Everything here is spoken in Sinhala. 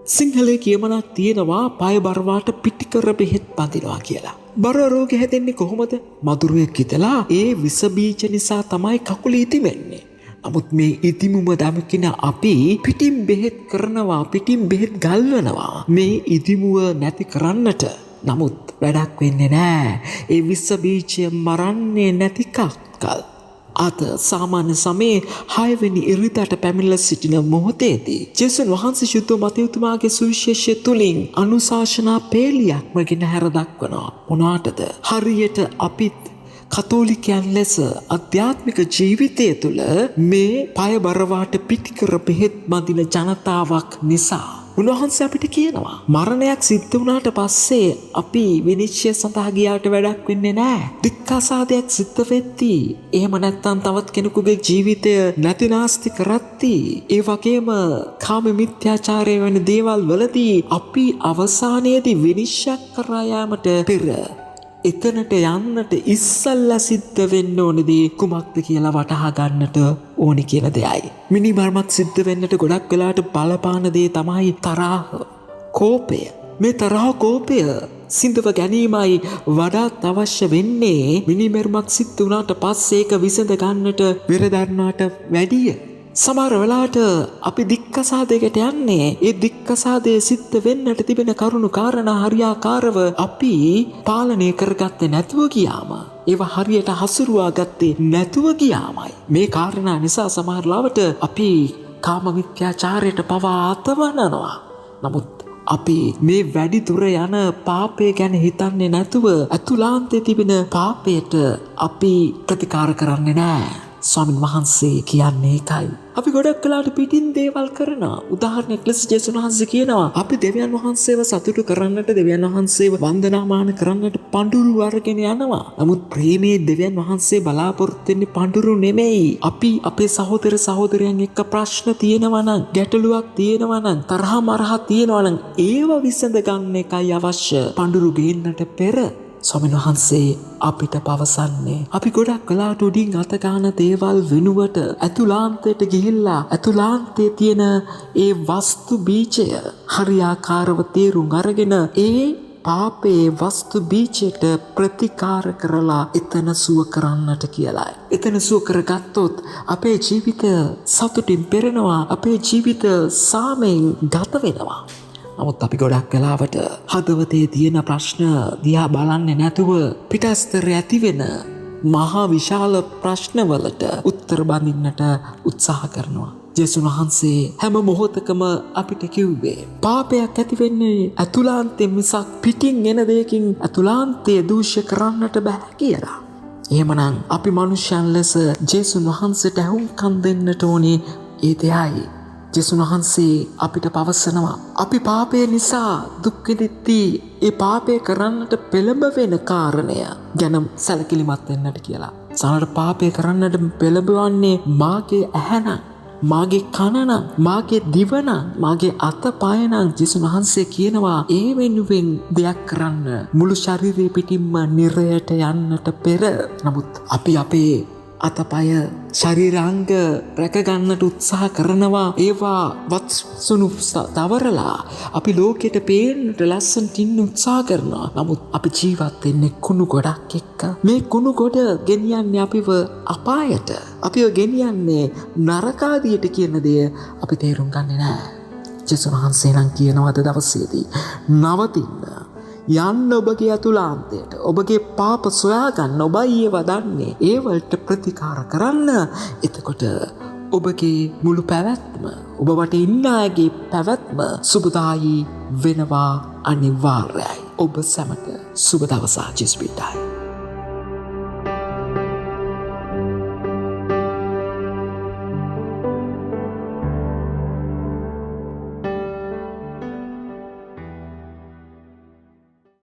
සිංහලේ කියමනක් තියෙනවා පය බරවාට පිටිකර බෙහෙත් බඳිනවා කියලා. බර රෝග හැදෙන්නේ කොහොමද? මදුරුවෙක් හිතලා ඒ විස බීජ නිසා තමයි කකුල ඉතිමෙන්නේ. නමුත් මේ ඉතිමුම දමකින අපි පිටින් බෙහෙත් කරනවා, පිටින් බෙහෙත් ගල්වනවා මේ ඉතිමුව නැති කරන්නට. නමුත් වැඩක් වෙන්නේ නෑ. ඒ විස බීජය මරන්නේ නැති කක්කල්. අද සාමාන්‍ය සමයේ 6 වෙනි ඉරිදාට පැමිණලා සිටින මොහොතේදී ජේසුස් වහන්සේ ශුද්ධ මතයුතුමාගේ සුවිශේෂය තුලින් අනුශාසනා පේලියක්ම ගෙන හැර දක්වනවා. මොනවාටද? හරියට අපිත් කතෝලිකයන් ලෙස අධ්‍යාත්මික ජීවිතය තුළ මේ පය බරවාට පිටිකර බෙහෙත් බඳින ජනතාවක් නිසා උන්වහන්සේ අපිට කියනවා මරණයක් සිද්ධ වුණාට පස්සේ අපි විනිශ්චය සඳහා ගියාට වැඩක් වෙන්නේ නැහැ. දික්කසාදයක් සිද්ධ වෙද්දී එහෙම නැත්නම් තවත් කෙනෙකුගේ ජීවිතය නැතිනාස්ති කරද්දී ඒ වගේම කාම මිත්‍යාචාරය වෙන දේවල් වලදී අපි අවසානයේදී විනිශ්චය කරා යාමට පෙර එතනට යන්නට ඉස්සල්ලා සිද්ධ වෙන්න ඕනේදී කුමක්ද කියලා වටහා ගන්නට ඕනි කියන දෙයයි. මිනිමරමක් සිද්ධ වෙන්නට ගොඩක් වෙලාට බලපාන දේ තමයි තරහ, කෝපය. මේ තරහ කෝපය සිඳව ගැනීමයි වඩාත් අවශ්‍ය වෙන්නේ මිනිමරමක් සිද්ධ වුණාට පස්සේ ඒක විසඳ ගන්නට පෙරදරනාට වැඩිය. සමහර වෙලාවට අපි දික්කසාදයකට යන්නේ ඒ දික්කසාදයේ සිද්ධ වෙන්නට තිබෙන කරුණු කාරණා හරියාකාරව අපි පාලනය කරගත්තේ නැතුව ගියාම, ඒවා හරියට හසුරුවා ගත්තේ නැතුව ගියාමයි. මේ කාරණා නිසා සමහර ලාවට අපි කාම මිත්‍යාචාරයට පවා අතවනනවා. නමුත් අපි මේ වැඩි දුර යන පාපය ගැන හිතන්නේ නැතුව අතුලාන්තයේ තිබෙන පාපයට අපි ප්‍රතිකාර කරන්නේ නැහැ. ස්වාමීන් වහන්සේ කියන්නේ ඒකයි. අපි ගොඩක් වෙලාවට පිටින් දේවල් කරනවා. උදාහරණයක් ලෙස ජේසුස් වහන්සේ කියනවා අපි දෙවියන් වහන්සේව සතුටු කරන්නට, දෙවියන් වහන්සේව වන්දනාමාන කරන්නට පඬුරු අරගෙන යනවා. නමුත් ප්‍රේමයේ දෙවියන් වහන්සේ බලාපොරොත්තු වෙන්නේ පඬුරු නෙමෙයි. අපි අපේ සහෝදර සහෝදරයන් එක්ක ප්‍රශ්න තියෙනවා නම්, ගැටලුවක් තියෙනවා නම්, තරහ මරහ තියෙනවා නම් ඒව විසඳ ගන්න එකයි අවශ්‍ය. පඬුරු ගේන්නට පෙර ස්වාමීන් වහන්සේ අපිට පවසන්නේ අපි ගොඩක් වෙලාවට උඩින් අත ගන්න දේවල් වෙනුවට ඇතුළාන්තයට ගිහිල්ලා ඇතුළාන්තයේ තියෙන ඒ වස්තු බීජය හරියාකාරව තේරුම් අරගෙන ඒ පාපේ වස්තු බීජයට ප්‍රතිකාර කරලා එතන සුව කරන්නට කියලායි. එතන සුව කරගත්තොත් අපේ ජීවිතය සතුටින් පෙරෙනවා, අපේ ජීවිත සාමයෙන් ගත වෙනවා. නමුත් අපි ගොඩක් වෙලාවට හදවතේ තියෙන ප්‍රශ්න දිහා බලන්නේ නැතුව පිටස්තර ඇති වෙන මහා විශාල ප්‍රශ්නවලට උත්තර බඳින්නට උත්සාහ කරනවා. ජේසුස් වහන්සේ හැම මොහොතකම අපිට කිව්වේ පාපයක් ඇති වෙන්නේ අතුලාන්තයෙන් මිසක් පිටින් එන දෙයකින් අතුලාන්තය දූෂ්‍ය කරන්නට බෑ කියලා. එහෙමනම් අපි මනුෂ්‍යයන් ලෙස ජේසුස් වහන්සේට ඇහුම්කන් දෙන්නට ඕනේ ඒ දෙයයි. ජේසුස් වහන්සේ අපිට පවසනවා අපි පාපය නිසා දුක් විඳිද්දී ඒ පාපය කරන්නට පෙළඹ වෙන කාරණය ගැන සැලකිලිමත් වෙන්නට කියලා. සමහර පාපය කරන්නට පෙළඹවන්නේ මාගේ ඇහැ නම්, මාගේ කන නම්, මාගේ දිව නම්, මාගේ අතපය නම්. ජේසුස් වහන්සේ කියනවා ඒ වෙනුවෙන් දෙයක් කරන්න මුළු ශරීරය පිටින්ම නිරයට යන්නට පෙර. නමුත් අපි අපේ අතපය ශරීරාංග රැකගන්නට උත්සාහ කරනවා. ඒවා වත්සුණු තවරලා අපි ලෝකෙට පේන්නට ලස්සනට ඉන්න උත්සාහ කරනවා. නමුත් අපි ජීවත් වෙන්නේ කුණු ගොඩක් එක්ක. මේ කුණු ගොඩ ගෙනියන්නේ අපිව අපායට, අපිව ගෙනියන්නේ නරකාදියට කියන දේ අපි තේරුම් ගන්නේ නැහැ. ජේසුස් වහන්සේ නම් කියනවා අද දවසේදී නවතින්න, යන්න ඔබගේ අතුලාන්තයට, ඔබගේ පාප සොයාගන්න. ඔබයි ඒවා දන්නේ. ඒවලට ප්‍රතිකාර කරන්න. එතකොට ඔබගේ මුළු පැවැත්ම, ඔබ වටේ ඉන්න අයගේ පැවැත්ම සුබදායී වෙනවා අනිවාර්යයි. ඔබ සැමට සුබ දවසක්. ජෙස්පීටයි.